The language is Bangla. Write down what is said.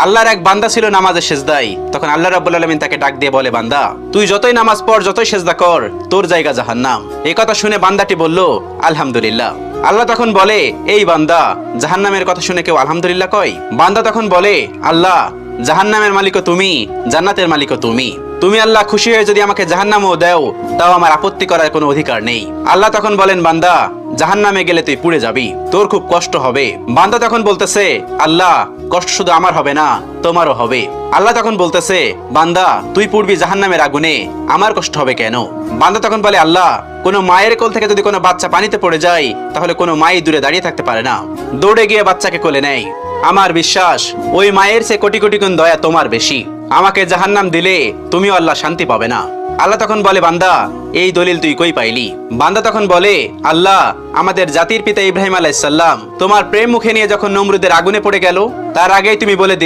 আল্লাহর এক বান্দা ছিল নামাজের সেজদায়। তখন আল্লাহ রাব্বুল আলামিন তাকে ডাক দিয়ে বলে, বান্দা তুই যতই নামাজ পড়, যতই সেজদা কর, তোর জায়গা জাহান্নাম। এই কথা শুনে বান্দাটি বলল, আলহামদুলিল্লাহ। আল্লাহ তখন বলে, এই বান্দা, জাহান্নামের কথা শুনে কেউ আলহামদুলিল্লাহ কয়? বান্দা তখন বলে, আল্লাহ, জাহান্নামের মালিকও তুমি, জান্নাতের মালিকও তুমি। তুমি আল্লাহ খুশি হয়ে যদি আমাকে জাহান্নামও দাও, তাও আমার আপত্তি করার কোনো অধিকার নেই। আল্লাহ তখন বলেন, বান্দা, জাহান্নামে গেলে তুই পুড়ে যাবি, তোর খুব কষ্ট হবে। বান্দা তখন বলতেছে, আল্লাহ, কষ্ট শুধু আমার হবে না, তোমারও হবে। আল্লাহ তখন বলতেছে, বান্দা, তুই পুড়বি জাহান্নামের আগুনে, আমার কষ্ট হবে কেন? বান্দা তখন বলে, আল্লাহ, কোনো মায়ের কোল থেকে যদি কোনো বাচ্চা পানিতে পড়ে যায়, তাহলে কোনো মাই দূরে দাঁড়িয়ে থাকতে পারে না, দৌড়ে গিয়ে বাচ্চাকে কোলে নেয়। আমার বিশ্বাস ওই মায়ের চেয়ে কোটি কোটি গুণ দয়া তোমার বেশি। আমাকে জাহান্নাম দিলে তুমিও আল্লাহ শান্তি পাবে না। আল্লাহ তখন বলে, বান্দা, এই দলিল তুই কই পাইলি? বান্দা তখন বলে, আল্লাহ, আমাদের জাতির পিতা ইব্রাহিম আলাইহিস সালাম তোমার প্রেম মুখে নিয়ে যখন নমরুদের আগুনে পড়ে গেল, তার আগেই তুমি বলে